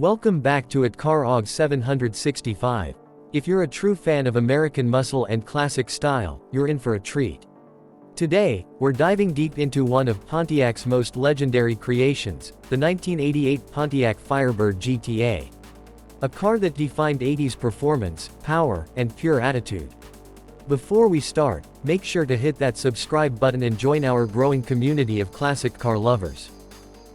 Welcome back to CarOG 765. If you're a true fan of American muscle and classic style, you're in for a treat. Today, we're diving deep into one of Pontiac's most legendary creations, the 1988 Pontiac Firebird GTA. A car that defined 80s performance, power, and pure attitude. Before we start, make sure to hit that subscribe button and join our growing community of classic car lovers.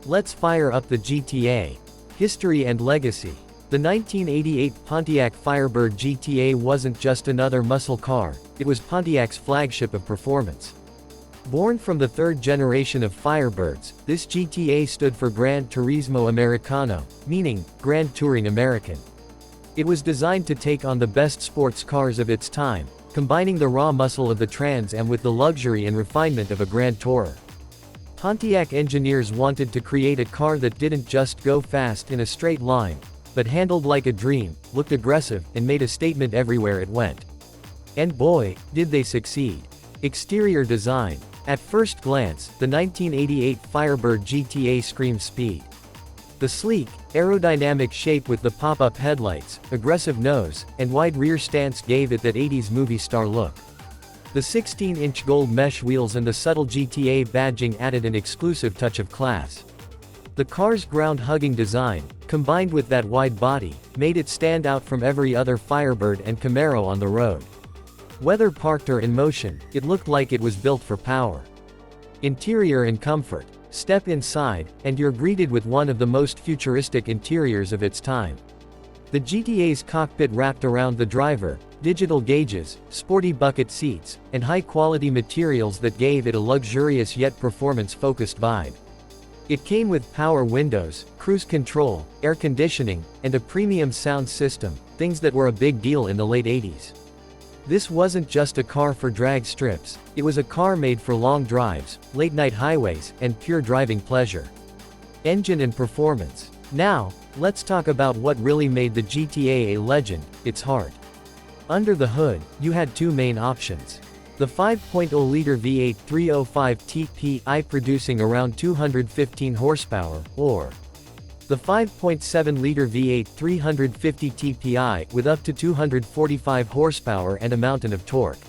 Let's fire up the GTA. History and legacy. The 1988 Pontiac Firebird GTA wasn't just another muscle car, it was Pontiac's flagship of performance. Born from the third generation of Firebirds, this GTA stood for Gran Turismo Americano, meaning, Grand Touring American. It was designed to take on the best sports cars of its time, combining the raw muscle of the Trans Am with the luxury and refinement of a Grand Tourer. Pontiac engineers wanted to create a car that didn't just go fast in a straight line, but handled like a dream, looked aggressive, and made a statement everywhere it went. And boy, did they succeed. Exterior design. At first glance, the 1988 Firebird GTA screams speed. The sleek, aerodynamic shape with the pop-up headlights, aggressive nose, and wide rear stance gave it that 80s movie star look. The 16-inch gold mesh wheels and the subtle GTA badging added an exclusive touch of class. The car's ground-hugging design, combined with that wide body, made it stand out from every other Firebird and Camaro on the road. Whether parked or in motion, it looked like it was built for power. Interior and comfort. Step inside, and you're greeted with one of the most futuristic interiors of its time. The GTA's cockpit wrapped around the driver, digital gauges, sporty bucket seats, and high-quality materials that gave it a luxurious yet performance-focused vibe. It came with power windows, cruise control, air conditioning, and a premium sound system, things that were a big deal in the late 80s. This wasn't just a car for drag strips, it was a car made for long drives, late-night highways, and pure driving pleasure. Engine and performance. Now, let's talk about what really made the GTA a legend, its heart. Under the hood, you had two main options. The 5.0-liter V8 305 TPI producing around 215 horsepower, or the 5.7-liter V8 350 TPI with up to 245 horsepower and a mountain of torque.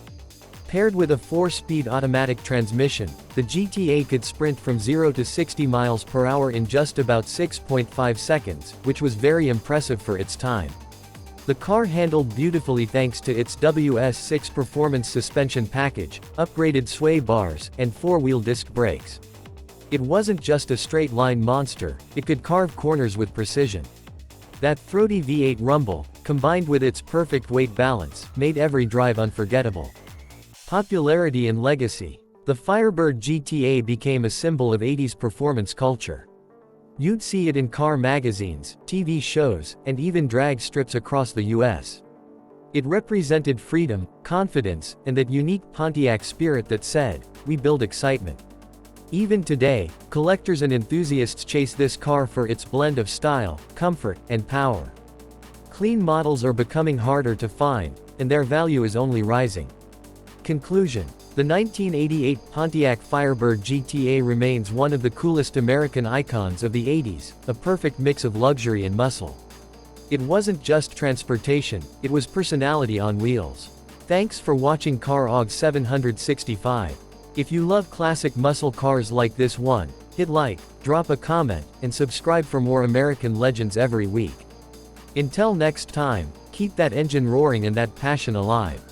Paired with a 4-speed automatic transmission, the GTA could sprint from 0 to 60 miles per hour in just about 6.5 seconds, which was very impressive for its time. The car handled beautifully thanks to its WS6 performance suspension package, upgraded sway bars, and 4-wheel disc brakes. It wasn't just a straight-line monster, it could carve corners with precision. That throaty V8 rumble, combined with its perfect weight balance, made every drive unforgettable. Popularity and legacy. The Firebird GTA became a symbol of 80s performance culture. You'd see it in car magazines, TV shows, and even drag strips across the US. It represented freedom, confidence, and that unique Pontiac spirit that said, "We build excitement." Even today, collectors and enthusiasts chase this car for its blend of style, comfort, and power. Clean models are becoming harder to find, and their value is only rising. Conclusion. The 1988 Pontiac Firebird GTA remains one of the coolest American icons of the 80s, a perfect mix of luxury and muscle. It wasn't just transportation, it was personality on wheels. Thanks for watching CarOG 765. If you love classic muscle cars like this one, hit like, drop a comment, and subscribe for more American legends every week. Until next time, keep that engine roaring and that passion alive.